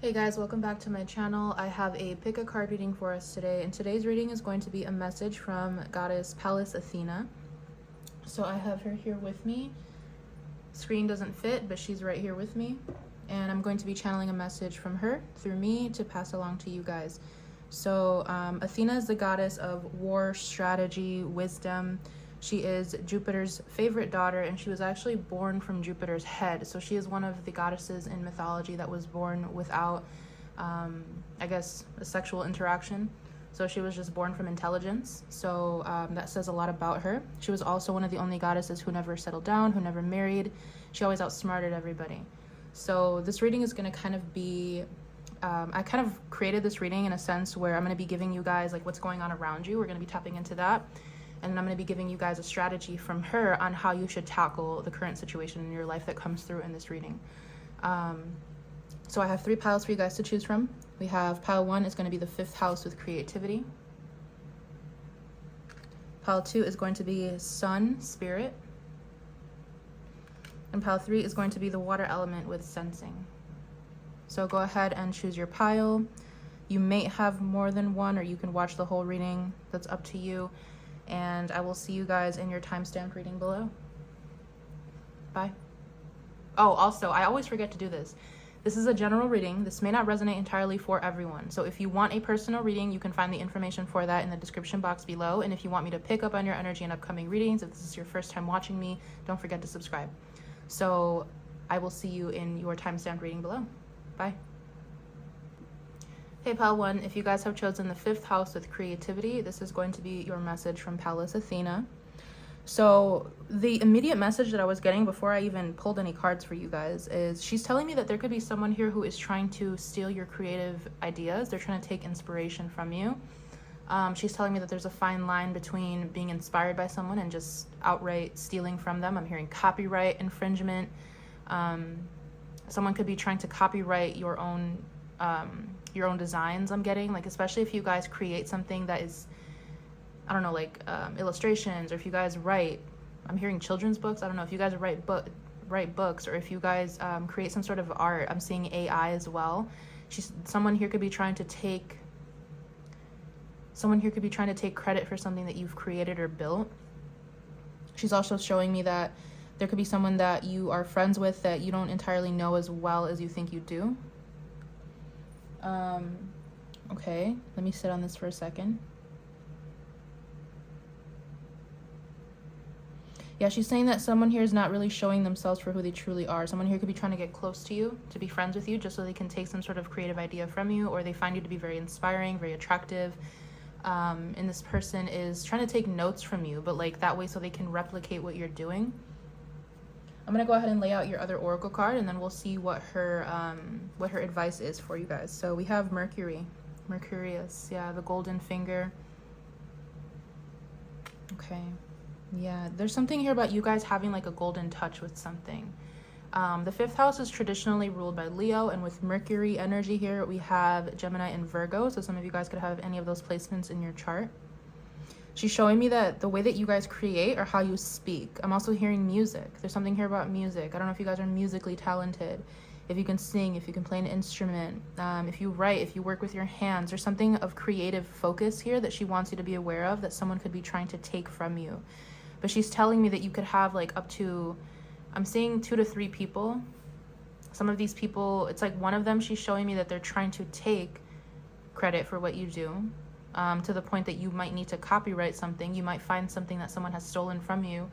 Hey guys, welcome back to my channel. I have a pick a card reading for us today, and today's reading is going to be a message from goddess Pallas-Athena. So I have her here with me. Screen doesn't fit, but she's right here with me, and I'm going to be channeling a message from her through me to pass along to you guys. So Athena is the goddess of war, strategy, wisdom. She is Jupiter's favorite daughter, and she was actually born from Jupiter's head. So she is one of the goddesses in mythology that was born without, I guess, a sexual interaction. So she was just born from intelligence. So that says a lot about her. She was also one of the only goddesses who never settled down, who never married. She always outsmarted everybody. So this reading is going to kind of be, I kind of created this reading in a sense where I'm going to be giving you guys like what's going on around you. We're going to be tapping into that. And I'm going to be giving you guys a strategy from her on how you should tackle the current situation in your life that comes through in this reading. So I have 3 piles for you guys to choose from. We have pile 1 is going to be the 5th house with creativity. Pile 2 is going to be sun, spirit. And pile 3 is going to be the water element with sensing. So go ahead and choose your pile. You may have more than one, or you can watch the whole reading. That's up to you. And I will see you guys in your timestamp reading below. Bye. Oh, also, I always forget to do this. This is a general reading. This may not resonate entirely for everyone. So if you want a personal reading, you can find the information for that in the description box below. And if you want me to pick up on your energy in upcoming readings, if this is your first time watching me, don't forget to subscribe. So I will see you in your timestamp reading below. Bye. Hey pile 1, if you guys have chosen the 5th house with creativity, this is going to be your message from Pallas-Athena. So the immediate message that I was getting before I even pulled any cards for you guys is she's telling me that there could be someone here who is trying to steal your creative ideas. They're trying to take inspiration from you. She's telling me that there's a fine line between being inspired by someone and just outright stealing from them. I'm hearing copyright infringement. Someone could be trying to copyright your own designs. I'm getting, like, especially if you guys create something that is, I don't know, like illustrations, or if you guys write, I'm hearing children's books. I don't know if you guys write books, or if you guys create some sort of art. I'm seeing AI as well. Someone here could be trying to take credit for something that you've created or built. She's also showing me that there could be someone that you are friends with that you don't entirely know as well as you think you do. Okay, let me sit on this for a second. Yeah, she's saying that someone here is not really showing themselves for who they truly are. Someone here could be trying to get close to you, to be friends with you, just so they can take some sort of creative idea from you, or they find you to be very inspiring, very attractive. And this person is trying to take notes from you, but like that way so they can replicate what you're doing. I'm gonna go ahead and lay out your other oracle card, and then we'll see what her advice is for you guys. So we have Mercury, Mercurius, yeah, the golden finger. Okay, yeah, there's something here about you guys having like a golden touch with something. The 5th house is traditionally ruled by Leo, and with Mercury energy here, we have Gemini and Virgo. So some of you guys could have any of those placements in your chart. She's showing me that the way that you guys create or how you speak. I'm also hearing music. There's something here about music. I don't know if you guys are musically talented, if you can sing, if you can play an instrument, if you write, if you work with your hands. There's something of creative focus here that she wants you to be aware of, that someone could be trying to take from you. But she's telling me that you could have like up to, I'm seeing 2 to 3 people. Some of these people, it's like one of them, she's showing me that they're trying to take credit for what you do. To the point that you might need to copyright something. You might find something that someone has stolen from you.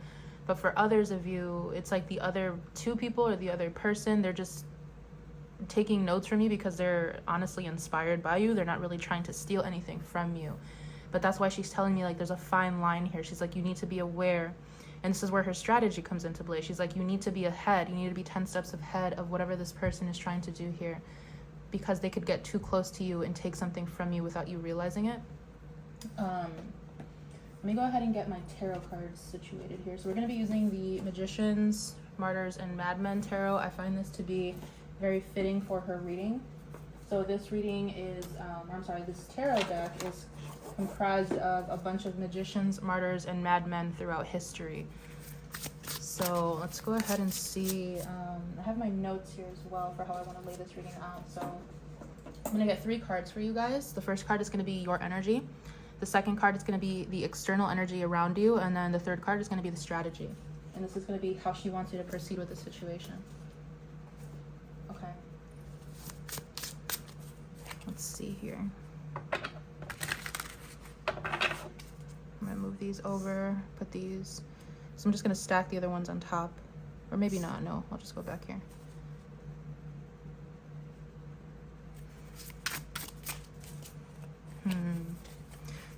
But for others of you, it's like the other 2 people or the other person, they're just taking notes from you because they're honestly inspired by you. They're not really trying to steal anything from you. But that's why she's telling me like there's a fine line here. She's like, you need to be aware. And this is where her strategy comes into play. She's like, you need to be ahead. You need to be 10 steps ahead of whatever this person is trying to do here, because they could get too close to you and take something from you without you realizing it. Let me go ahead and get my tarot cards situated here. So we're going to be using the Magicians, Martyrs, and Madmen tarot. I find this to be very fitting for her reading. So this reading is, this tarot deck is comprised of a bunch of Magicians, Martyrs, and Madmen throughout history. So let's go ahead and see. I have my notes here as well for how I want to lay this reading out. So I'm going to get 3 cards for you guys. The first card is going to be your energy. The second card is going to be the external energy around you. And then the third card is going to be the strategy. And this is going to be how she wants you to proceed with the situation. Okay. Let's see here. I'm going to move these over, put these. So I'm just going to stack the other ones on top. Or maybe not. No, I'll just go back here.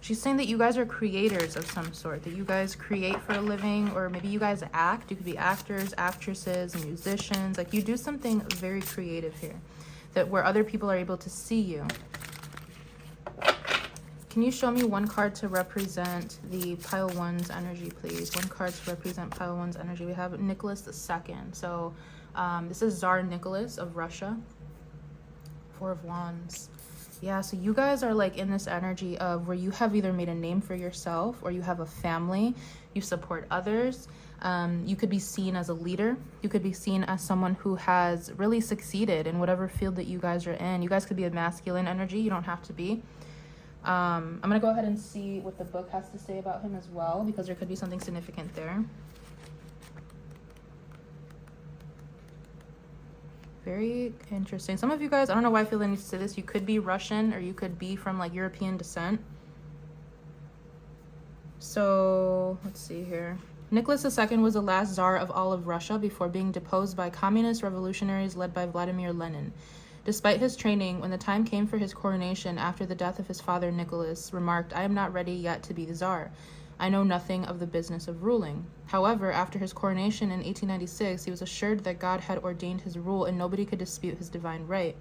She's saying that you guys are creators of some sort, that you guys create for a living, or maybe you guys act. You could be actors, actresses, musicians. Like, you do something very creative here, that where other people are able to see you. Can you show me one card to represent the pile 1's energy, please? One card to represent pile 1's energy. We have Nicholas II. So this is Tsar Nicholas of Russia. 4 of Wands. Yeah, so you guys are like in this energy of where you have either made a name for yourself, or you have a family, you support others. You could be seen as a leader. You could be seen as someone who has really succeeded in whatever field that you guys are in. You guys could be a masculine energy. You don't have to be. I'm going to go ahead and see what the book has to say about him as well, because there could be something significant there. Very interesting. Some of you guys, I don't know why I feel the need to say this, you could be Russian, or you could be from like European descent. So let's see here. Nicholas II was the last Tsar of all of Russia before being deposed by communist revolutionaries led by Vladimir Lenin. Despite his training, when the time came for his coronation after the death of his father, Nicholas remarked, "I am not ready yet to be the Tsar. I know nothing of the business of ruling." However, after his coronation in 1896, he was assured that God had ordained his rule and nobody could dispute his divine right.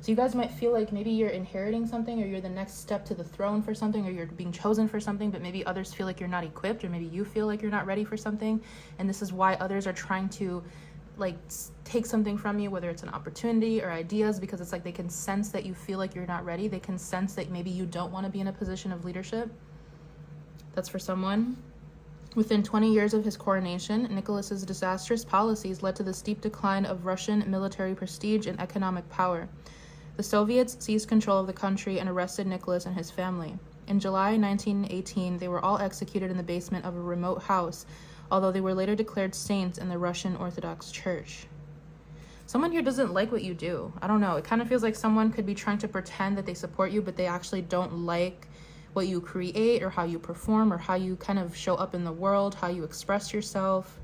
So you guys might feel like maybe you're inheriting something, or you're the next step to the throne for something, or you're being chosen for something, but maybe others feel like you're not equipped, or maybe you feel like you're not ready for something. And this is why others are trying to like take something from you, whether it's an opportunity or ideas, because it's like they can sense that you feel like you're not ready. They can sense that maybe you don't want to be in a position of leadership. That's for someone. Within 20 years of his coronation, Nicholas's disastrous policies led to the steep decline of Russian military prestige and economic power. The Soviets seized control of the country and arrested Nicholas and his family. In July 1918, they were all executed in the basement of a remote house, although they were later declared saints in the Russian Orthodox Church. Someone here doesn't like what you do. I don't know. It kind of feels like someone could be trying to pretend that they support you, but they actually don't like what you create, or how you perform, or how you kind of show up in the world, how you express yourself.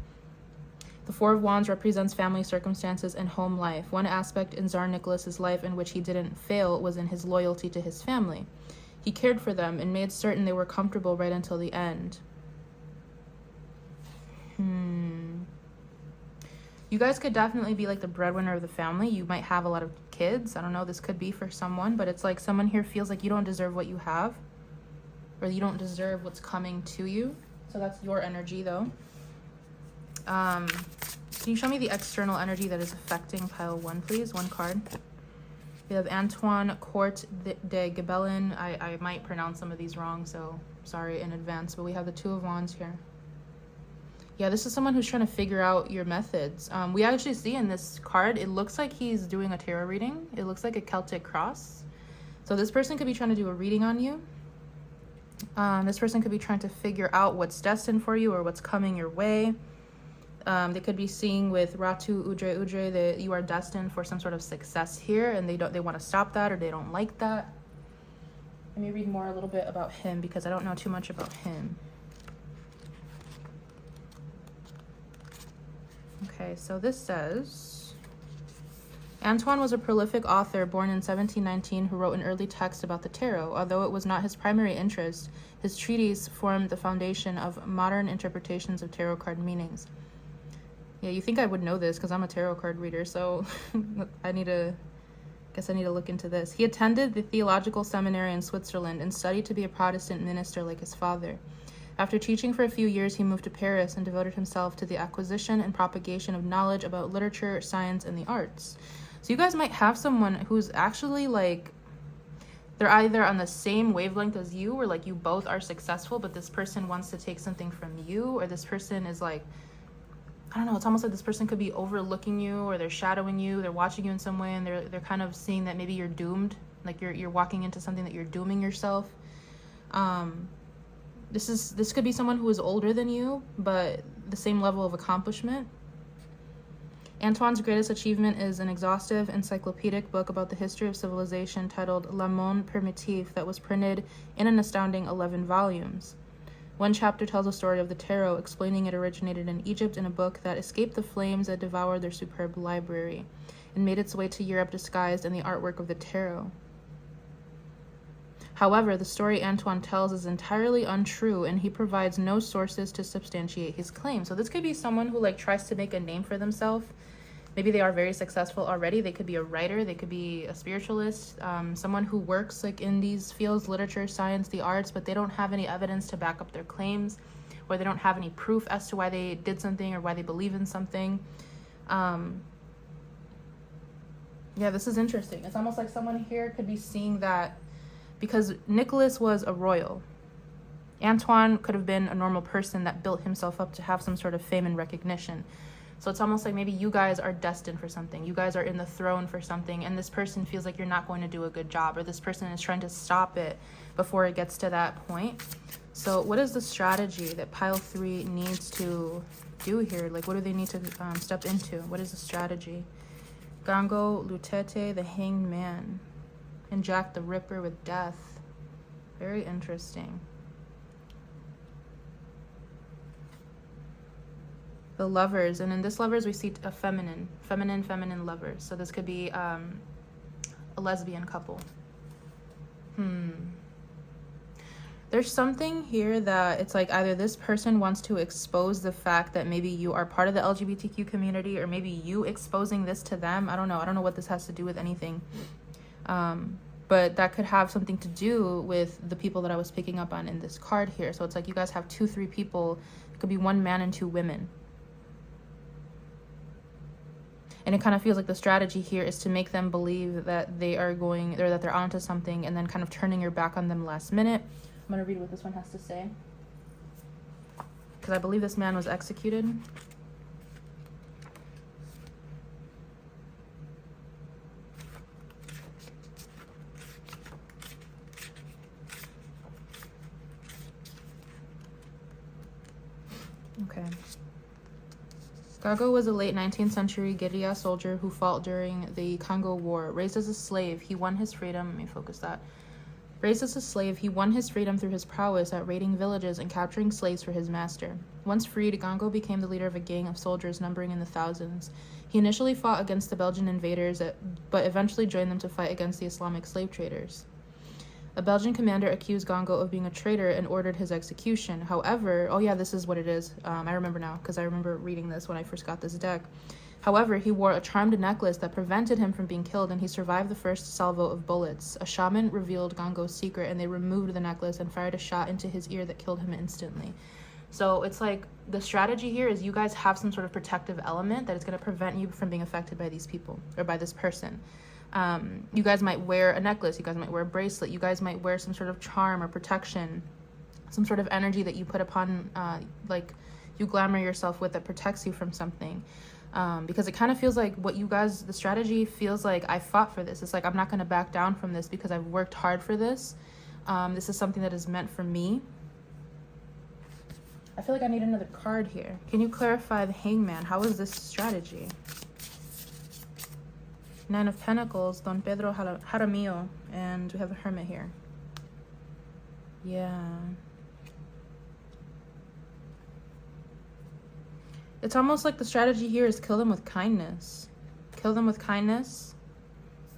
The 4 of Wands represents family circumstances and home life. One aspect in Tsar Nicholas's life in which he didn't fail was in his loyalty to his family. He cared for them and made certain they were comfortable right until the end. You guys could definitely be like the breadwinner of the family. You might have a lot of kids. I don't know, this could be for someone, but it's like someone here feels like you don't deserve what you have, or you don't deserve what's coming to you. So that's your energy though. Can you show me the external energy that is affecting pile 1, please? One card. We have Antoine Court de Gibelin. I might pronounce some of these wrong, so sorry in advance, but we have the 2 of Wands here. Yeah, this is someone who's trying to figure out your methods. We actually see in this card, it looks like he's doing a tarot reading. It looks like a Celtic cross. So this person could be trying to do a reading on you. This person could be trying to figure out what's destined for you, or what's coming your way. They could be seeing with Ratu Udre that you are destined for some sort of success here, and they want to stop that, or they don't like that. Let me read more a little bit about him, because I don't know too much about him. Okay, so this says, Antoine was a prolific author born in 1719 who wrote an early text about the tarot. Although it was not his primary interest, his treatise formed the foundation of modern interpretations of tarot card meanings. Yeah, you think I would know this because I'm a tarot card reader, so I guess I need to look into this. He attended the theological seminary in Switzerland and studied to be a Protestant minister like his father. After teaching for a few years, he moved to Paris and devoted himself to the acquisition and propagation of knowledge about literature, science, and the arts. So you guys might have someone who's actually like, they're either on the same wavelength as you, or like you both are successful, but this person wants to take something from you, or this person is like I don't know, it's almost like this person could be overlooking you, or they're shadowing you, they're watching you in some way, and they're kind of seeing that maybe you're doomed, like you're walking into something that you're dooming yourself. This could be someone who is older than you, but the same level of accomplishment. Antoine's greatest achievement is an exhaustive encyclopedic book about the history of civilization titled Le Monde Primitif that was printed in an astounding 11 volumes. One chapter tells a story of the tarot, explaining it originated in Egypt in a book that escaped the flames that devoured their superb library and made its way to Europe disguised in the artwork of the tarot. However, the story Antoine tells is entirely untrue, and he provides no sources to substantiate his claim. So this could be someone who tries to make a name for themselves. Maybe they are very successful already. They could be a writer, they could be a spiritualist, someone who works in these fields, literature, science, the arts, but they don't have any evidence to back up their claims, or they don't have any proof as to why they did something or why they believe in something. Yeah, this is interesting. It's almost like someone here could be seeing that, because Nicholas was a royal. Antoine could have been a normal person that built himself up to have some sort of fame and recognition. So it's almost like maybe you guys are destined for something. You guys are in the throne for something, and this person feels like you're not going to do a good job, or this person is trying to stop it before it gets to that point. So what is the strategy that pile 3 needs to do here? What do they need to step into? What is the strategy? Gango, Lutete, the Hanged Man, and Jack the Ripper with Death. Very interesting. The Lovers, and in this Lovers we see a feminine lovers. So this could be a lesbian couple. There's something here that it's either this person wants to expose the fact that maybe you are part of the LGBTQ community, or maybe you exposing this to them. I don't know what this has to do with anything. But that could have something to do with the people that I was picking up on in this card here. So it's you guys have 2-3 people. It could be 1 man and 2 women. And it kind of feels like the strategy here is to make them believe that that they're onto something, and then kind of turning your back on them last minute. I'm going to read what this one has to say, because I believe this man was executed. Okay. Gago was a late 19th century guerrilla soldier who fought during the Congo War. Raised as a slave, he won his freedom. Let me focus that. Raised as a slave, he won his freedom through his prowess at raiding villages and capturing slaves for his master. Once freed, Gango became the leader of a gang of soldiers numbering in the thousands. He initially fought against the Belgian invaders, but eventually joined them to fight against the Islamic slave traders. A Belgian commander accused Gango of being a traitor and ordered his execution. However, oh yeah, this is what it is. I remember now, because I remember reading this when I first got this deck. However, he wore a charmed necklace that prevented him from being killed, and he survived the first salvo of bullets. A shaman revealed Gango's secret, and they removed the necklace and fired a shot into his ear that killed him instantly. So it's the strategy here is you guys have some sort of protective element that is going to prevent you from being affected by these people, or by this person. You guys might wear a necklace, you guys might wear a bracelet, you guys might wear some sort of charm or protection, some sort of energy that you put upon, you glamour yourself with, that protects you from something. Because it kind of feels like the strategy feels like I fought for this. It's I'm not going to back down from this because I've worked hard for this. This is something that is meant for me. I feel like I need another card here. Can you clarify the Hangman? How is this strategy? 9 of Pentacles, Don Pedro Jaramillo, and we have a Hermit here. Yeah. It's almost like the strategy here is kill them with kindness. Kill them with kindness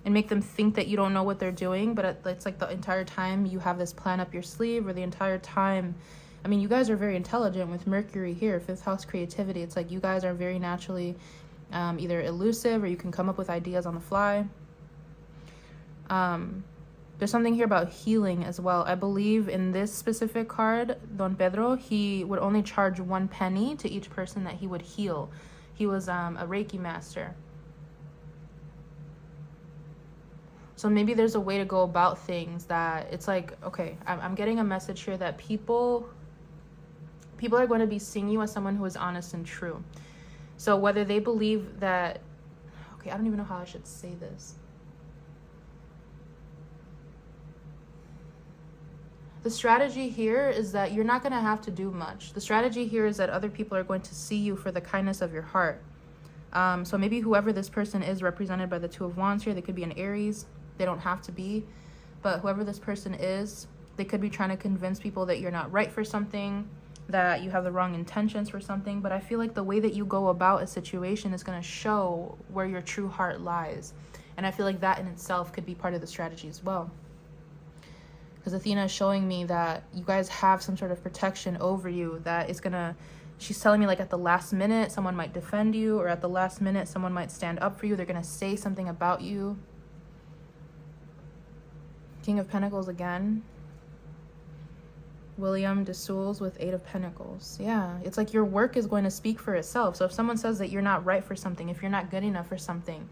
and make them think that you don't know what they're doing, but it's the entire time you have this plan up your sleeve, or the entire time. I mean, you guys are very intelligent with Mercury here, 5th house creativity. It's you guys are very naturally either elusive, or you can come up with ideas on the fly. There's something here about healing as well. I believe in this specific card, Don Pedro, he would only charge 1 penny to each person that he would heal. He was a Reiki master. So maybe there's a way to go about things that it's okay, I'm getting a message here that people are going to be seeing you as someone who is honest and true. So whether they believe that, okay, I don't even know how I should say this. The strategy here is that you're not going to have to do much. The strategy here is that other people are going to see you for the kindness of your heart. So maybe whoever this person is, represented by the Two of Wands here, they could be an Aries. They don't have to be. But whoever this person is, they could be trying to convince people that you're not right for something, that you have the wrong intentions for something. But I feel like the way that you go about a situation is going to show where your true heart lies. And I feel like that in itself could be part of the strategy as well. Because Athena is showing me that you guys have some sort of protection over you that is going to, she's telling me like at the last minute, someone might defend you, or at the last minute, someone might stand up for you. They're going to say something about you. King of Pentacles again. William de Souls with 8 of Pentacles. Yeah, it's like your work is going to speak for itself. So if someone says that you're not right for something, if you're not good enough for something,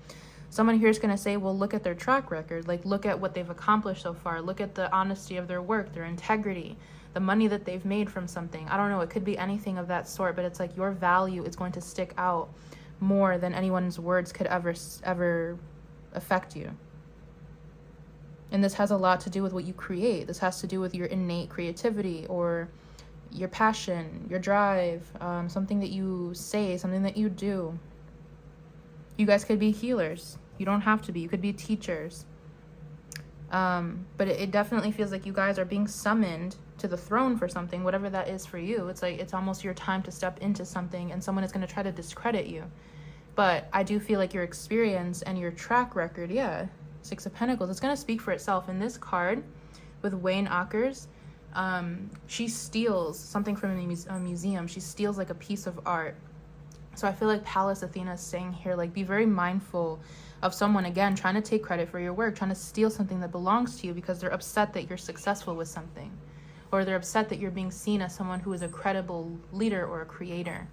someone here is going to say, well, look at their track record. Like, look at what they've accomplished so far. Look at the honesty of their work, their integrity, the money that they've made from something. I don't know. It could be anything of that sort, but it's like your value is going to stick out more than anyone's words could ever affect you. And this has a lot to do with what you create. This has to do with your innate creativity or your passion, your drive, something that you say, something that you do. You guys could be healers. You don't have to be. You could be teachers. But it definitely feels like you guys are being summoned to the throne for something, whatever that is for you. It's like it's almost your time to step into something, and someone is going to try to discredit you. But I do feel like your experience and your track record, yeah, 6 of Pentacles, it's going to speak for itself. In this card with Wayne Akers, she steals something from a museum. She steals like a piece of art. So I feel like Pallas-Athena is saying here, like, be very mindful of someone, again, trying to take credit for your work, trying to steal something that belongs to you because they're upset that you're successful with something, or they're upset that you're being seen as someone who is a credible leader or a creator.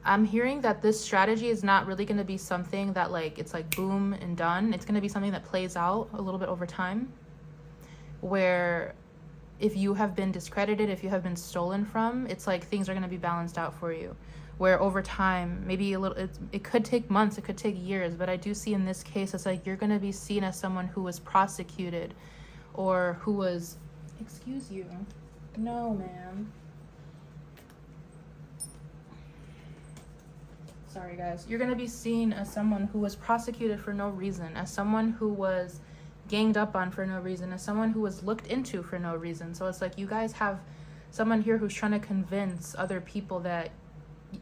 I'm hearing that this strategy is not really going to be something that, like, it's like boom and done. It's going to be something that plays out a little bit over time, where if you have been discredited, if you have been stolen from, it's like things are going to be balanced out for you. Where over time, maybe a little, it could take months, it could take years, but I do see in this case, it's like you're going to be seen as someone who was prosecuted or who was, excuse you, no, ma'am. Sorry, guys. You're going to be seen as someone who was prosecuted for no reason, as someone who was ganged up on for no reason, as someone who was looked into for no reason. So it's like you guys have someone here who's trying to convince other people that,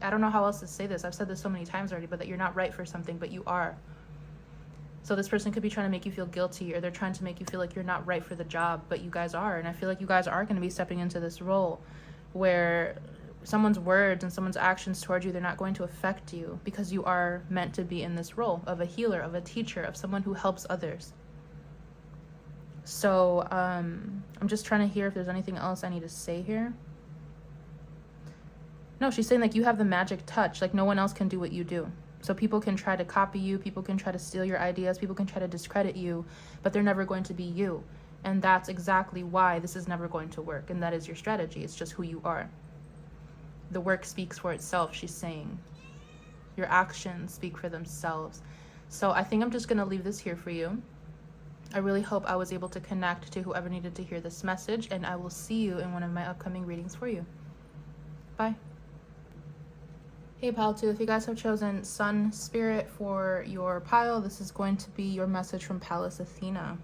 I don't know how else to say this, I've said this so many times already, but that you're not right for something, but you are. So this person could be trying to make you feel guilty, or they're trying to make you feel like you're not right for the job, but you guys are. And I feel like you guys are going to be stepping into this role where someone's words and someone's actions towards you, they're not going to affect you, because you are meant to be in this role of a healer, of a teacher, of someone who helps others. So I'm just trying to hear if there's anything else I need to say here. No, she's saying like you have the magic touch, like no one else can do what you do. So people can try to copy you, people can try to steal your ideas, people can try to discredit you, but they're never going to be you. And that's exactly why this is never going to work. And that is your strategy. It's just who you are. The work speaks for itself, she's saying. Your actions speak for themselves. So I think I'm just going to leave this here for you. I really hope I was able to connect to whoever needed to hear this message, and I will see you in one of my upcoming readings for you. Bye. Hey pile 2, if you guys have chosen Sun Spirit for your pile, this is going to be your message from Pallas-Athena.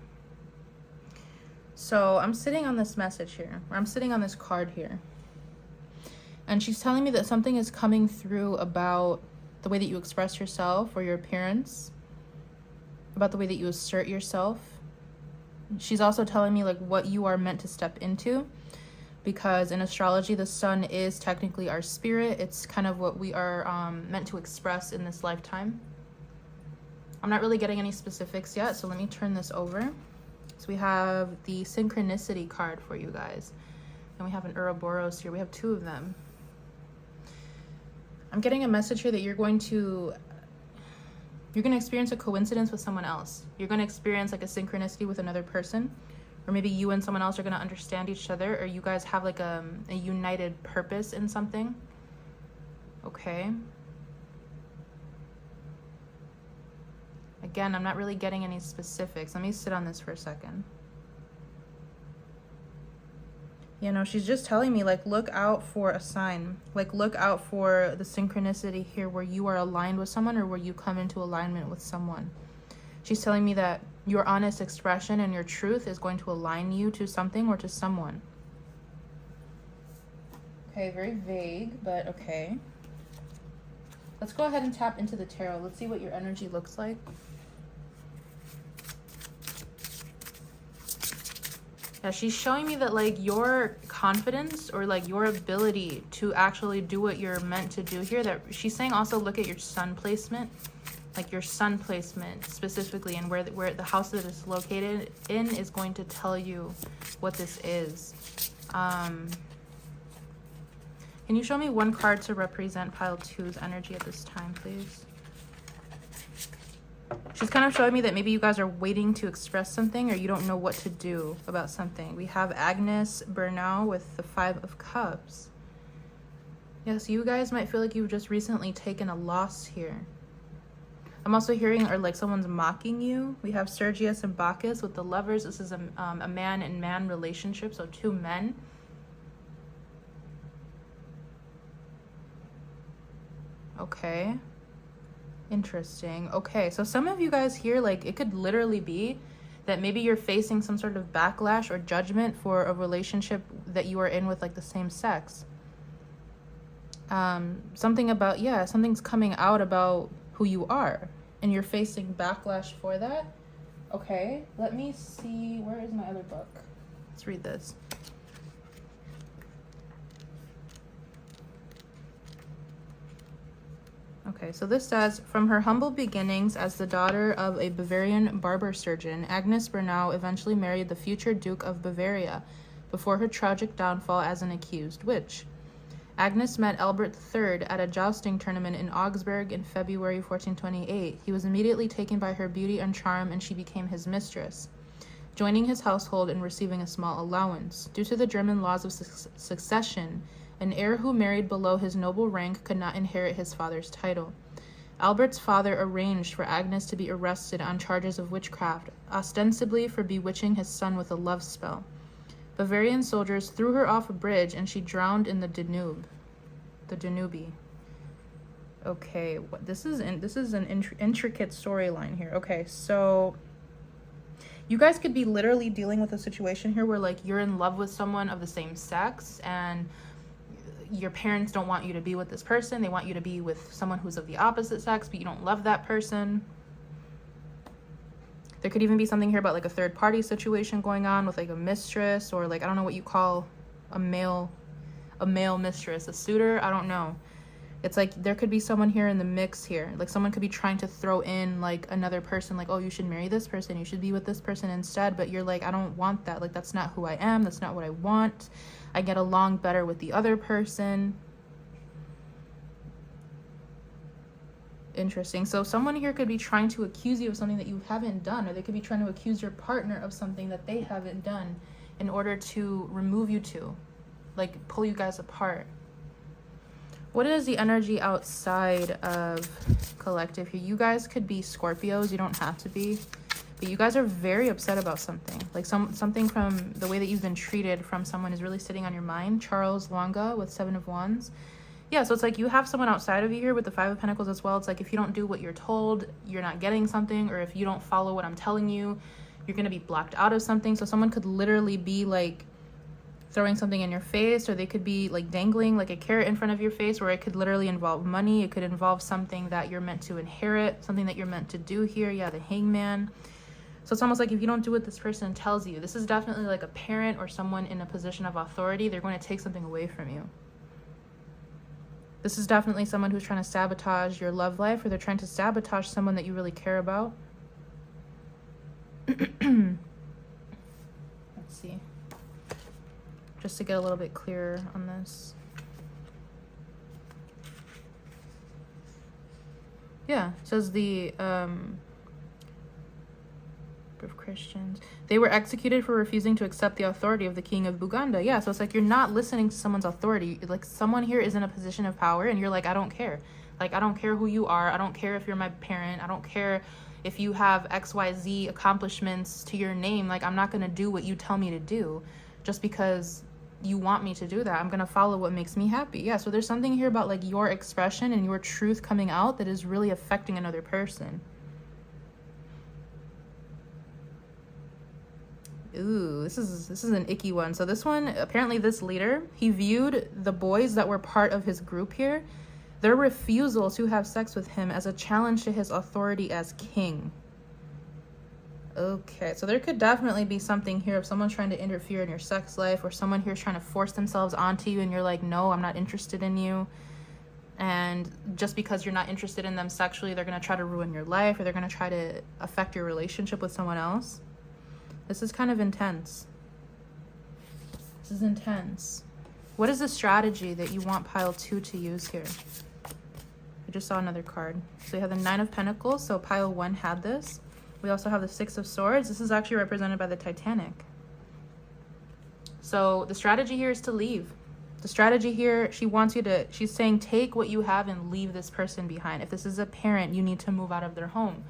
So I'm sitting on this message here, or I'm sitting on this card here, and she's telling me that something is coming through about the way that you express yourself or your appearance, about the way that you assert yourself. She's also telling me like what you are meant to step into, because in astrology, the sun is technically our spirit. It's kind of what we are meant to express in this lifetime. I'm not really getting any specifics yet, so let me turn this over. So we have the synchronicity card for you guys, and we have an Ouroboros here. We have 2 of them. I'm getting a message here that you're going to experience a coincidence with someone else. You're going to experience like a synchronicity with another person, or maybe you and someone else are going to understand each other, or you guys have like a united purpose in something. Okay. Again, I'm not really getting any specifics. Let me sit on this for a second. You know, she's just telling me, like, look out for a sign. Like, look out for the synchronicity here where you are aligned with someone or where you come into alignment with someone. She's telling me that your honest expression and your truth is going to align you to something or to someone. Okay, very vague, but okay. Let's go ahead and tap into the tarot. Let's see what your energy looks like. Yeah, she's showing me that, like, your confidence or, like, your ability to actually do what you're meant to do here, that she's saying also look at your sun placement, like your sun placement specifically, and where the house that it's located in is going to tell you what this is. Can you show me one card to represent pile 2's energy at this time, please? She's kind of showing me that maybe you guys are waiting to express something or you don't know what to do about something. We have Agnes Bernau with the 5 of Cups. Yes, you guys might feel like you've just recently taken a loss here. I'm also hearing, or like someone's mocking you. We have Sergius and Bacchus with the Lovers. This is a man and man relationship, so 2 men. Okay. Interesting. Okay, so some of you guys here, like, it could literally be that maybe you're facing some sort of backlash or judgment for a relationship that you are in with, like, the same sex. Something about, yeah, something's coming out about who you are, and you're facing backlash for that. Okay, let me see. Where is my other book? Let's read this. Okay, so this says, from her humble beginnings as the daughter of a Bavarian barber surgeon, Agnes Bernau eventually married the future Duke of Bavaria before her tragic downfall as an accused witch. Agnes met Albert III at a jousting tournament in Augsburg in February 1428. He was immediately taken by her beauty and charm, and she became his mistress, joining his household and receiving a small allowance. Due to the German laws of succession, an heir who married below his noble rank could not inherit his father's title. Albert's father arranged for Agnes to be arrested on charges of witchcraft, ostensibly for bewitching his son with a love spell. Bavarian soldiers threw her off a bridge and she drowned in the Danube. The Danube. Okay, this is an intricate storyline here. Okay, so you guys could be literally dealing with a situation here where, like, you're in love with someone of the same sex and your parents don't want you to be with this person. They want you to be with someone who's of the opposite sex, but you don't love that person. There could even be something here about, like, a third party situation going on with, like, a mistress, or, like, I don't know what you call a male mistress, a suitor. I don't know. It's like there could be someone here in the mix here. Like, someone could be trying to throw in, like, another person, like, oh, you should marry this person, you should be with this person instead. But you're like, I don't want that. Like, that's not who I am. That's not what I want. I get along better with the other person. Interesting. So someone here could be trying to accuse you of something that you haven't done, or they could be trying to accuse your partner of something that they haven't done in order to remove you two, like, pull you guys apart. What is the energy outside of collective here? You guys could be Scorpios. You don't have to be. But you guys are very upset about something. Like, something from the way that you've been treated from someone is really sitting on your mind. Charles Longa with 7 of Wands. Yeah, so it's like you have someone outside of you here with the 5 of Pentacles as well. It's like if you don't do what you're told, you're not getting something. Or if you don't follow what I'm telling you, you're going to be blocked out of something. So someone could literally be, like, throwing something in your face, or they could be, like, dangling, like, a carrot in front of your face, where it could literally involve money. It could involve something that you're meant to inherit, something that you're meant to do here. Yeah, the Hangman. So it's almost like if you don't do what this person tells you, this is definitely like a parent or someone in a position of authority. They're going to take something away from you. This is definitely someone who's trying to sabotage your love life, or they're trying to sabotage someone that you really care about. Let's see. Just to get a little bit clearer on this. Yeah, it says the group of Christians. They were executed for refusing to accept the authority of the king of Buganda. Yeah, so it's like you're not listening to someone's authority. Like someone here is in a position of power and you're like, I don't care. Like, I don't care who you are. I don't care if you're my parent. I don't care if you have XYZ accomplishments to your name. Like, I'm not going to do what you tell me to do just because you want me to do that. I'm going to follow what makes me happy. Yeah, so there's something here about like your expression and your truth coming out that is really affecting another person. Ooh, this is an icky one. So this one, apparently this leader, he viewed the boys that were part of his group here, their refusal to have sex with him, as a challenge to his authority as king. Okay, so there could definitely be something here of someone trying to interfere in your sex life, or someone here trying to force themselves onto you and you're like, no, I'm not interested in you. And just because you're not interested in them sexually, they're going to try to ruin your life, or they're going to try to affect your relationship with someone else. This is kind of intense. This is intense. What is the strategy that you want pile 2 to use here? I just saw another card. So we have the 9 of Pentacles. So pile 1 had this. We also have the 6 of Swords. This is actually represented by the Titanic. So the strategy here is to leave. The strategy here, she's saying take what you have and leave this person behind. If this is a parent, you need to move out of their home.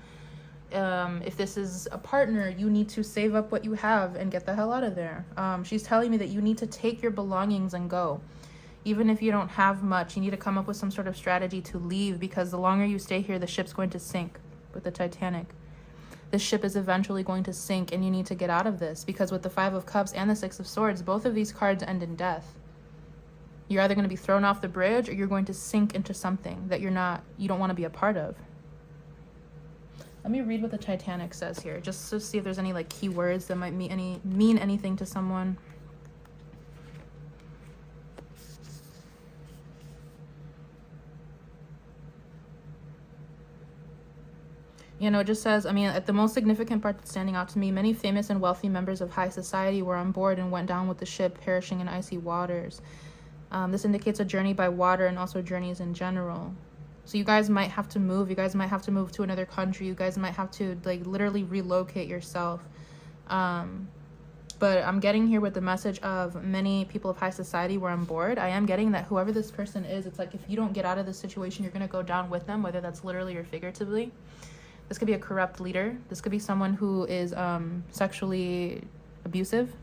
If this is a partner, you need to save up what you have and get the hell out of there. She's telling me that you need to take your belongings and go. Even if you don't have much, you need to come up with some sort of strategy to leave, because the longer you stay here, the ship's going to sink with the Titanic. The ship is eventually going to sink and you need to get out of this, because with the 5 of Cups and the 6 of Swords, both of these cards end in death. You're either going to be thrown off the bridge or you're going to sink into something that you don't want to be a part of. Let me read what the Titanic says here, just to see if there's any like key words that might mean anything to someone. You know, it just says, I mean, at the most significant part that's standing out to me, many famous and wealthy members of high society were on board and went down with the ship, perishing in icy waters. This indicates a journey by water and also journeys in general. So you guys might have to move. You guys might have to move to another country. You guys might have to like literally relocate yourself. But I'm getting here with the message of many people of high society were on board. I am getting that whoever this person is, it's like if you don't get out of this situation, you're going to go down with them, whether that's literally or figuratively. This could be a corrupt leader. This could be someone who is sexually abusive.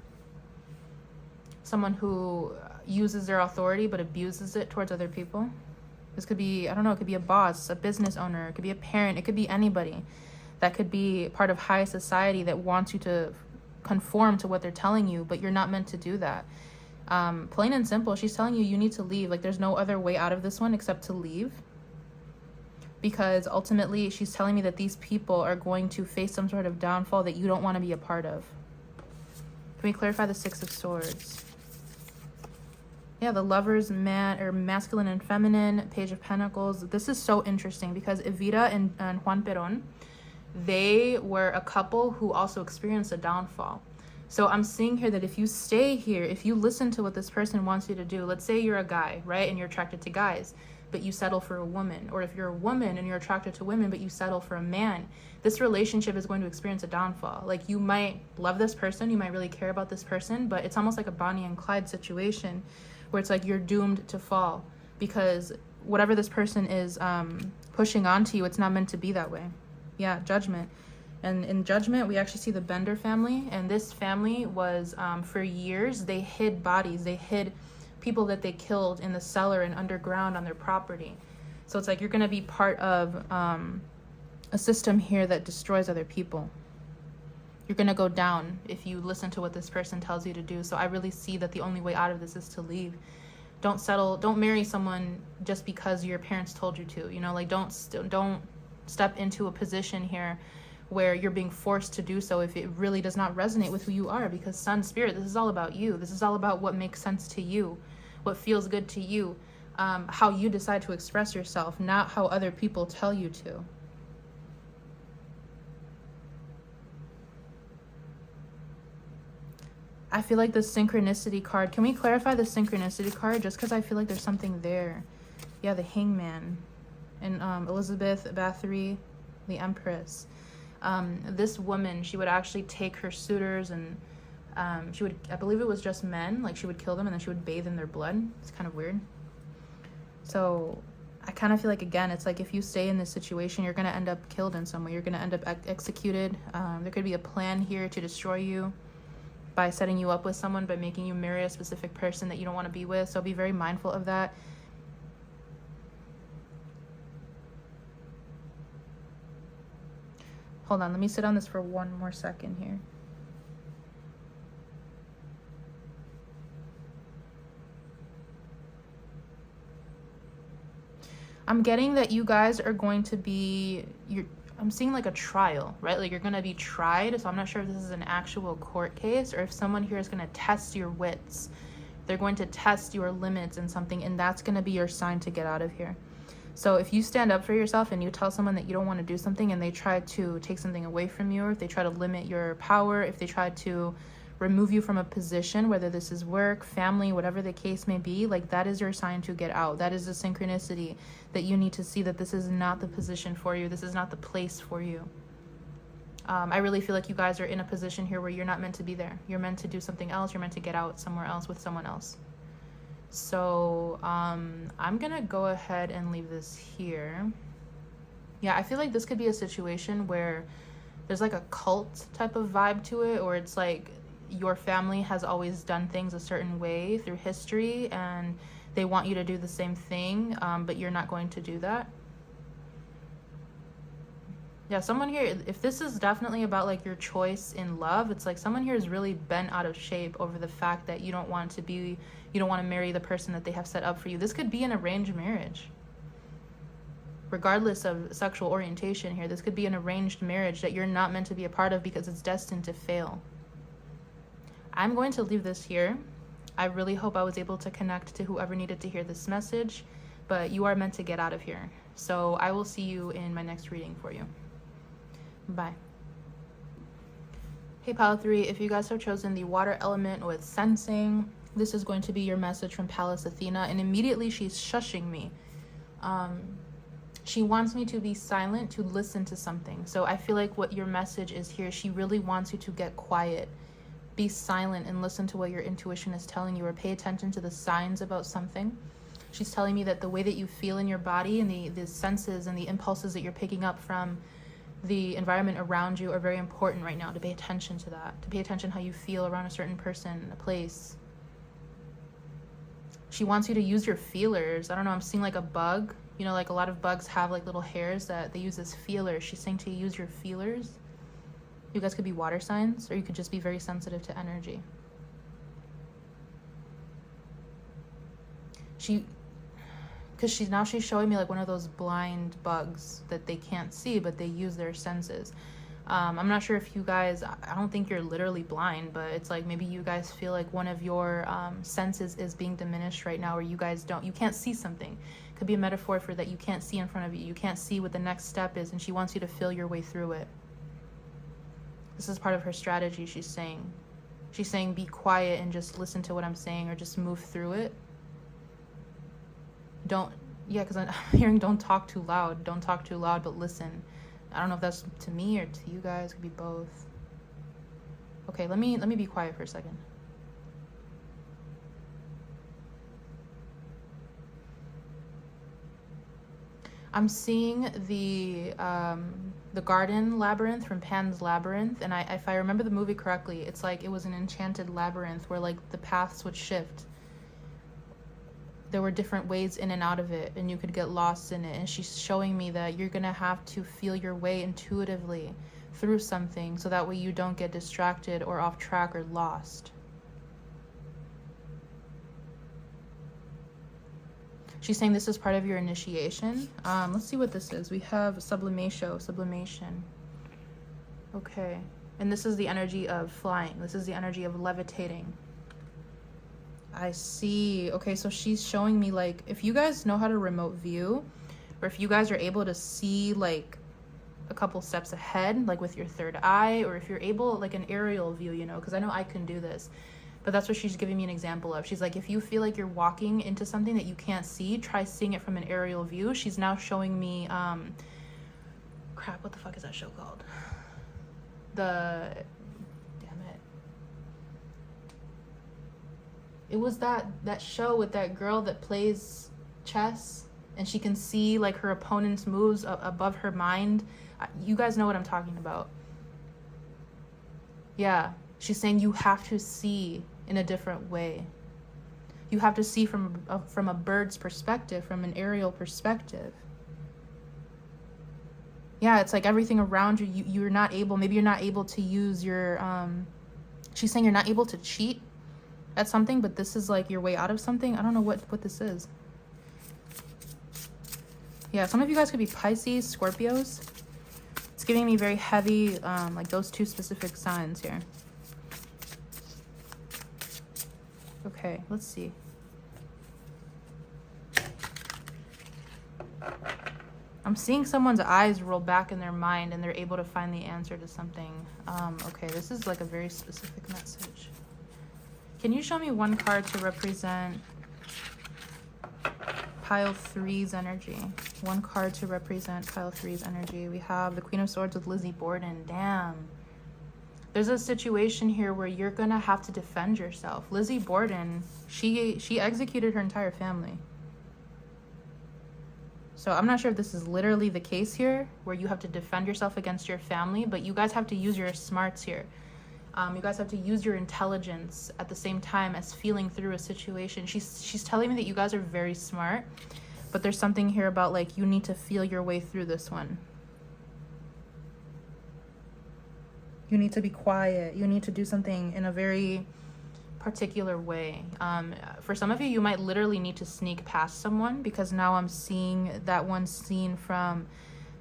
Someone who uses their authority but abuses it towards other people. This could be, I don't know, it could be a boss, a business owner. It could be a parent. It could be anybody that could be part of high society that wants you to conform to what they're telling you, but you're not meant to do that. Plain and simple, she's telling you need to leave. Like there's no other way out of this one except to leave. Because ultimately she's telling me that these people are going to face some sort of downfall that you don't want to be a part of. Can we clarify the 6 of Swords? Yeah, the Lovers, masculine and feminine, Page of Pentacles. This is so interesting because Evita and Juan Perón, they were a couple who also experienced a downfall. So I'm seeing here that if you stay here, if you listen to what this person wants you to do, let's say you're a guy, right? And you're attracted to guys, but you settle for a woman. Or if you're a woman and you're attracted to women, but you settle for a man, this relationship is going to experience a downfall. Like you might love this person, you might really care about this person, but it's almost like a Bonnie and Clyde situation where it's like you're doomed to fall because whatever this person is pushing onto you, it's not meant to be that way. Yeah, Judgment. And in Judgment, we actually see the Bender family. And this family was, for years, they hid bodies. They hid people that they killed in the cellar and underground on their property. So it's like you're going to be part of a system here that destroys other people. You're going to go down if you listen to what this person tells you to do. So I really see that the only way out of this is to leave. Don't settle. Don't marry someone just because your parents told you to. You know, like don't step into a position here where you're being forced to do so if it really does not resonate with who you are. Because Sun Spirit, this is all about you. This is all about what makes sense to you, what feels good to you, how you decide to express yourself, not how other people tell you to. I feel like the Synchronicity card. Can we clarify the Synchronicity card? Just because I feel like there's something there. Yeah, the Hangman. And Elizabeth Bathory, the Empress. This woman, she would actually take her suitors and she would, I believe it was just men, like she would kill them and then she would bathe in their blood. It's kind of weird. So I kind of feel like, again, it's like if you stay in this situation, you're going to end up killed in some way. You're going to end up executed. There could be a plan here to destroy you by setting you up with someone, by making you marry a specific person that you don't want to be with. So be very mindful of that. Hold on, let me sit on this for one more second here. I'm getting that you guys are going to be, I'm seeing like a trial, right? Like you're going to be tried. So I'm not sure if this is an actual court case or if someone here is going to test your wits. They're going to test your limits in something, and that's going to be your sign to get out of here. So if you stand up for yourself and you tell someone that you don't want to do something and they try to take something away from you, or if they try to limit your power, if they try to remove you from a position, whether this is work, family, whatever the case may be, like that is your sign to get out. That is the synchronicity that you need to see, that this is not the position for you. This is not the place for you. I really feel like you guys are in a position here where you're not meant to be there. You're meant to do something else. You're meant to get out somewhere else with someone else. So I'm gonna go ahead and leave this here. Yeah, I feel like this could be a situation where there's like a cult type of vibe to it, or it's like your family has always done things a certain way through history and they want you to do the same thing, but you're not going to do that. Yeah, someone here, if this is definitely about like your choice in love, it's like someone here is really bent out of shape over the fact that you don't want to marry the person that they have set up for you. This could be an arranged marriage. Regardless of sexual orientation here, this could be an arranged marriage that you're not meant to be a part of because it's destined to fail. I'm going to leave this here. I really hope I was able to connect to whoever needed to hear this message, but you are meant to get out of here. So I will see you in my next reading for you. Bye. Hey Pal 3, if you guys have chosen the water element with sensing, this is going to be your message from Pallas-Athena, and immediately she's shushing me. She wants me to be silent, to listen to something. So I feel like what your message is here, she really wants you to get quiet. Be silent and listen to what your intuition is telling you, or pay attention to the signs about something. She's telling me that the way that you feel in your body and the senses and the impulses that you're picking up from the environment around you are very important right now, to pay attention to that, to pay attention how you feel around a certain person, a place. She wants you to use your feelers. I don't know, I'm seeing like a bug. You know, like a lot of bugs have like little hairs that they use as feelers. She's saying to use your feelers. You guys could be water signs, or you could just be very sensitive to energy. Because she's showing me like one of those blind bugs that they can't see, but they use their senses. I'm not sure if you guys, I don't think you're literally blind, but it's like maybe you guys feel like one of your senses is being diminished right now, or you can't see something. Could be a metaphor for that you can't see in front of you. You can't see what the next step is, and she wants you to feel your way through it. This is part of her strategy, she's saying. She's saying be quiet and just listen to what I'm saying, or just move through it. Because I'm hearing don't talk too loud. Don't talk too loud, but listen. I don't know if that's to me or to you guys. It could be both. Okay, let me be quiet for a second. I'm seeing the garden labyrinth from Pan's Labyrinth, and if I remember the movie correctly, it's like it was an enchanted labyrinth where like the paths would shift. There were different ways in and out of it, and you could get lost in it. And she's showing me that you're gonna have to feel your way intuitively through something, so that way you don't get distracted or off track or lost. She's saying this is part of your initiation. Let's see what this is. We have sublimation. Okay, and this is the energy of flying. This is the energy of levitating. I see. Okay, so she's showing me like, if you guys know how to remote view, or if you guys are able to see like a couple steps ahead, like with your third eye, or if you're able, like an aerial view, you know, because I know I can do this, but that's what she's giving me an example of. She's like, if you feel like you're walking into something that you can't see, try seeing it from an aerial view. She's now showing me, crap, what the fuck is that show called? Damn it. It was that show with that girl that plays chess and she can see like her opponent's moves above her mind. You guys know what I'm talking about. Yeah, she's saying you have to see in a different way. You have to see from a bird's perspective, from an aerial perspective. Yeah, it's like everything around you, you're not able, maybe you're not able to use your, she's saying you're not able to cheat at something, but this is like your way out of something. I don't know what this is. Yeah, some of you guys could be Pisces, Scorpios. It's giving me very heavy, like those two specific signs here. Okay, let's see. I'm seeing someone's eyes roll back in their mind and they're able to find the answer to something. Okay, this is like a very specific message. Can you show me one card to represent pile 3's energy? One card to represent pile 3's energy. We have the Queen of Swords with Lizzie Borden. Damn. There's a situation here where you're gonna have to defend yourself. Lizzie Borden, she executed her entire family. So I'm not sure if this is literally the case here, where you have to defend yourself against your family, but you guys have to use your smarts here. You guys have to use your intelligence at the same time as feeling through a situation. She's telling me that you guys are very smart, but there's something here about like you need to feel your way through this one. You need to be quiet. You need to do something in a very particular way. For some of you, you might literally need to sneak past someone, because now I'm seeing that one scene from,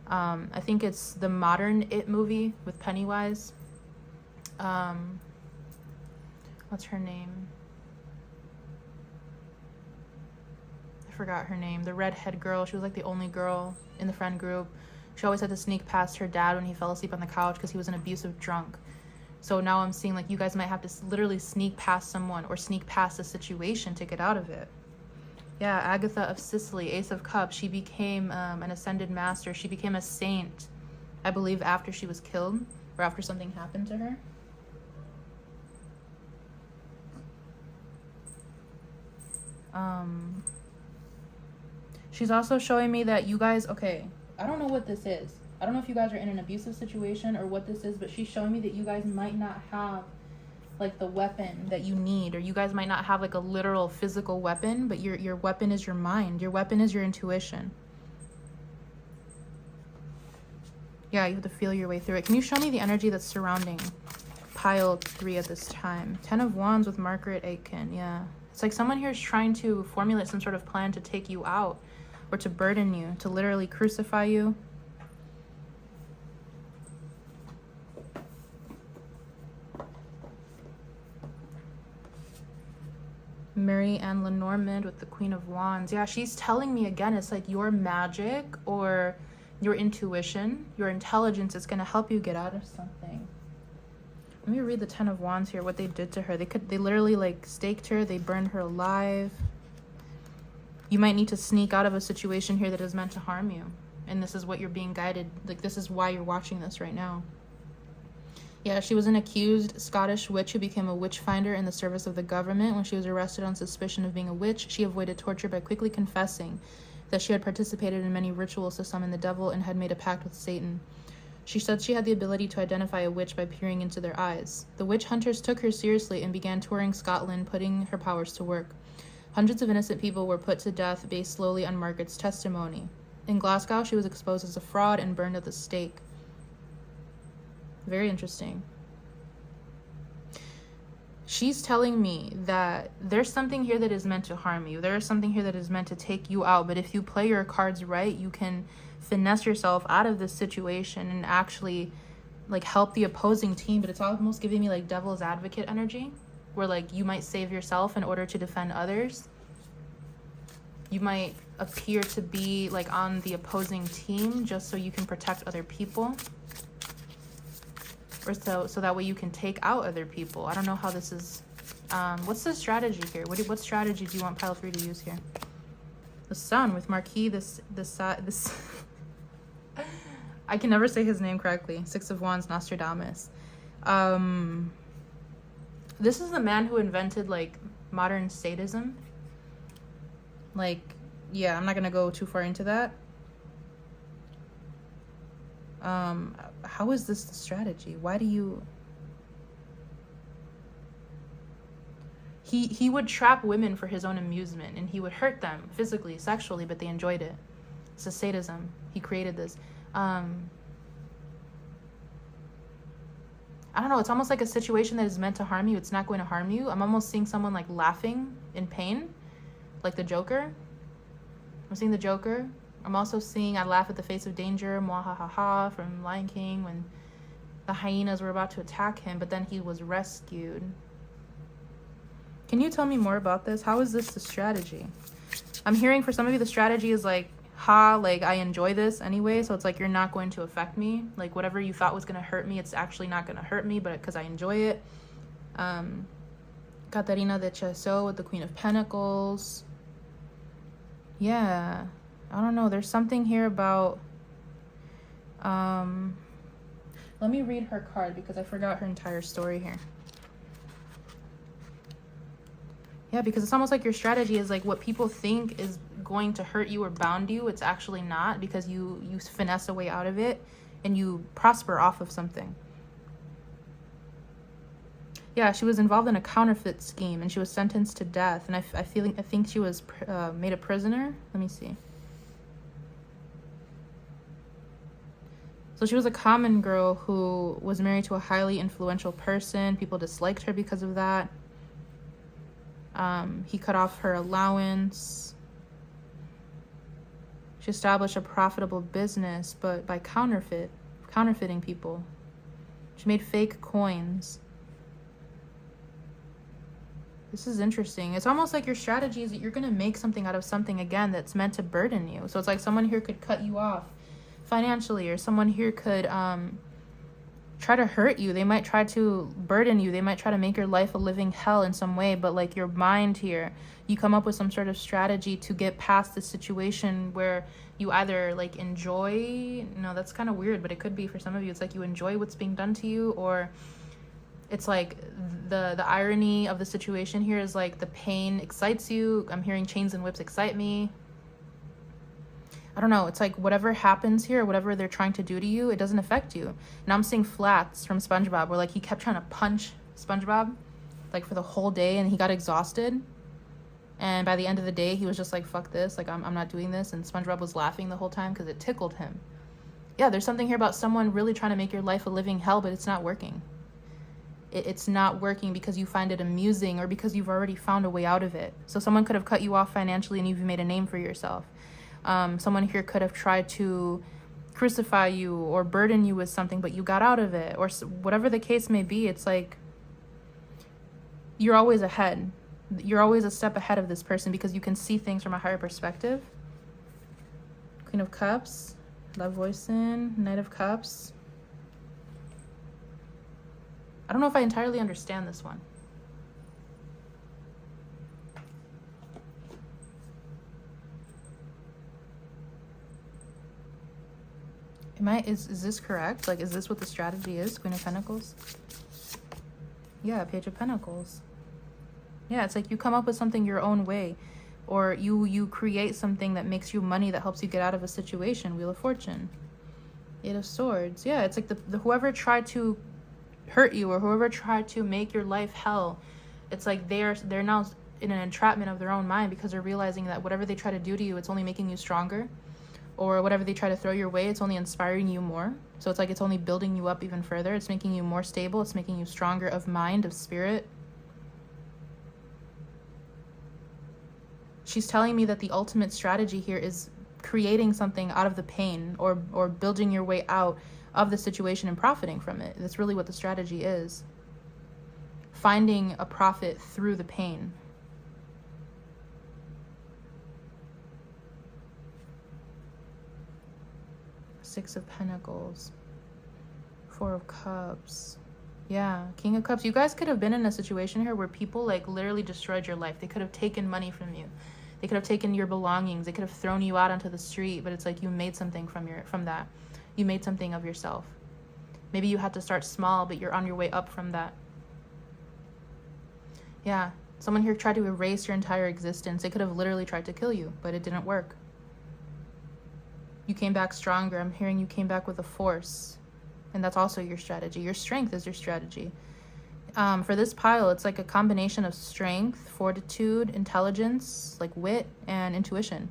I think it's the modern It movie with Pennywise. What's her name? I forgot her name. The redhead girl. She was like the only girl in the friend group. She always had to sneak past her dad when he fell asleep on the couch because he was an abusive drunk. So now I'm seeing like you guys might have to literally sneak past someone or sneak past a situation to get out of it. Yeah, Agatha of Sicily, Ace of Cups. She became an ascended master. She became a saint, I believe, after she was killed or after something happened to her. She's also showing me that you guys, okay, I don't know what this is. I don't know if you guys are in an abusive situation or what this is, but she's showing me that you guys might not have like the weapon that you need, or you guys might not have like a literal physical weapon, but your weapon is your mind. Your weapon is your intuition. Yeah, you have to feel your way through it. Can you show me the energy that's surrounding pile 3 at this time? 10 of Wands with Margaret Aitken. Yeah. It's like someone here is trying to formulate some sort of plan to take you out or to burden you, to literally crucify you. Mary Ann Lenormand with the Queen of Wands. Yeah, she's telling me again, it's like your magic or your intuition, your intelligence is going to help you get out of something. Let me read the 10 of Wands here, what they did to her. They literally like staked her, they burned her alive. You might need to sneak out of a situation here that is meant to harm you. And this is what you're being guided, like this is why you're watching this right now. Yeah, she was an accused Scottish witch who became a witch finder in the service of the government. When she was arrested on suspicion of being a witch, she avoided torture by quickly confessing that she had participated in many rituals to summon the devil and had made a pact with Satan. She said she had the ability to identify a witch by peering into their eyes. The witch hunters took her seriously and began touring Scotland, putting her powers to work. Hundreds of innocent people were put to death based slowly on Margaret's testimony. In Glasgow, she was exposed as a fraud and burned at the stake. Very interesting. She's telling me that there's something here that is meant to harm you. There is something here that is meant to take you out. But if you play your cards right, you can finesse yourself out of this situation and actually like help the opposing team. But it's almost giving me like devil's advocate energy, where like you might save yourself in order to defend others. You might appear to be like on the opposing team just so you can protect other people. Or so that way you can take out other people. I don't know how this is. What's the strategy here? What strategy do you want pile 3 to use here? The Sun with Marquis. This. I can never say his name correctly. Six of Wands, Nostradamus. This is the man who invented like modern sadism. Like, yeah, I'm not gonna go too far into that. How is this the strategy? Why do you... He would trap women for his own amusement, and he would hurt them physically, sexually, but they enjoyed it. It's a sadism. He created this. I don't know. It's almost like a situation that is meant to harm you. It's not going to harm you. I'm almost seeing someone like laughing in pain, like the Joker. I'm seeing the Joker. I'm also seeing I laugh at the face of danger, mwahaha, from Lion King, when the hyenas were about to attack him, but then he was rescued. Can you tell me more about this? How is this the strategy? I'm hearing for some of you the strategy is like, like I enjoy this anyway, so it's like you're not going to affect me. Like whatever you thought was going to hurt me, it's actually not going to hurt me, but because I enjoy it. Katarina de Cheso with the Queen of Pentacles. Yeah, I don't know. There's something here about... let me read her card because I forgot her entire story here. Yeah, because it's almost like your strategy is like what people think is going to hurt you or bound you. It's actually not, because you finesse a way out of it and you prosper off of something. Yeah, she was involved in a counterfeit scheme and she was sentenced to death. And I think she was made a prisoner. Let me see. So she was a common girl who was married to a highly influential person. People disliked her because of that. He cut off her allowance. She established a profitable business, but by counterfeiting people. She made fake coins. This is interesting. It's almost like your strategy is that you're going to make something out of something again that's meant to burden you. So it's like someone here could cut you off financially, or someone here could try to hurt you. They might try to burden you. They might try to make your life a living hell in some way, but like your mind here, you come up with some sort of strategy to get past the situation where you either like enjoy, no, that's kind of weird, but it could be for some of you, it's like you enjoy what's being done to you, or it's like the irony of the situation here is like the pain excites you. I'm hearing chains and whips excite me. I don't know. It's like whatever happens here, whatever they're trying to do to you, it doesn't affect you. Now I'm seeing flats from SpongeBob where like he kept trying to punch SpongeBob like for the whole day and he got exhausted. And by the end of the day, he was just like, fuck this. Like, I'm not doing this. And SpongeBob was laughing the whole time because it tickled him. Yeah, there's something here about someone really trying to make your life a living hell, but it's not working. It's not working because you find it amusing or because you've already found a way out of it. So someone could have cut you off financially and you've made a name for yourself. Someone here could have tried to crucify you or burden you with something, but you got out of it, or whatever the case may be. It's like you're always ahead. You're always a step ahead of this person because you can see things from a higher perspective. Queen of Cups, Love Voicing, Knight of Cups. I don't know if I entirely understand this one. Is this correct? Like, is this what the strategy is? Queen of Pentacles? Yeah, Page of Pentacles. Yeah, it's like you come up with something your own way, or you create something that makes you money that helps you get out of a situation. Wheel of Fortune. Eight of Swords. Yeah, it's like the whoever tried to hurt you or whoever tried to make your life hell, it's like they're now in an entrapment of their own mind because they're realizing that whatever they try to do to you, it's only making you stronger. Or whatever they try to throw your way, it's only inspiring you more. So it's like it's only building you up even further. It's making you more stable. It's making you stronger of mind, of spirit. She's telling me that the ultimate strategy here is creating something out of the pain or building your way out of the situation and profiting from it. That's really what the strategy is. Finding a profit through the pain. Six of Pentacles, Four of Cups. Yeah, King of Cups. You guys could have been in a situation here where people like literally destroyed your life. They could have taken money from you. They could have taken your belongings. They could have thrown you out onto the street, but it's like you made something from that. You made something of yourself. Maybe you had to start small, but you're on your way up from that. Yeah, someone here tried to erase your entire existence. They could have literally tried to kill you, but it didn't work. You came back stronger. I'm hearing you came back with a force. And that's also your strategy. Your strength is your strategy. For this pile, it's like a combination of strength, fortitude, intelligence, like wit, and intuition.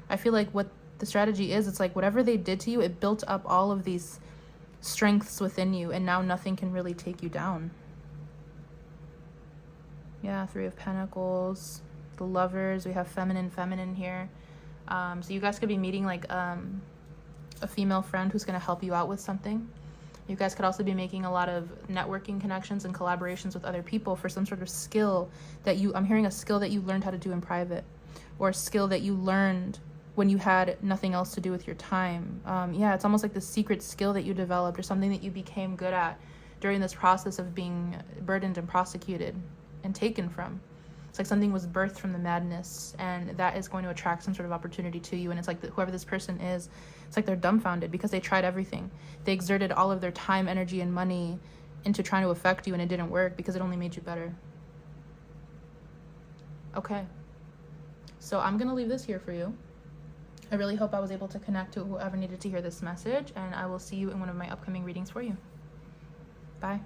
I feel like what the strategy is, it's like whatever they did to you, it built up all of these strengths within you, and now nothing can really take you down. Yeah, 3 of Pentacles, the Lovers. We have feminine here. So you guys could be meeting like a female friend who's going to help you out with something. You guys could also be making a lot of networking connections and collaborations with other people for some sort of skill that I'm hearing a skill that you learned how to do in private, or a skill that you learned when you had nothing else to do with your time. Yeah, it's almost like the secret skill that you developed, or something that you became good at during this process of being burdened and prosecuted and taken from. It's like something was birthed from the madness, and that is going to attract some sort of opportunity to you. And it's like whoever this person is, it's like they're dumbfounded because they tried everything. They exerted all of their time, energy, and money into trying to affect you, and it didn't work because it only made you better. Okay. So I'm going to leave this here for you. I really hope I was able to connect to whoever needed to hear this message, and I will see you in one of my upcoming readings for you. Bye.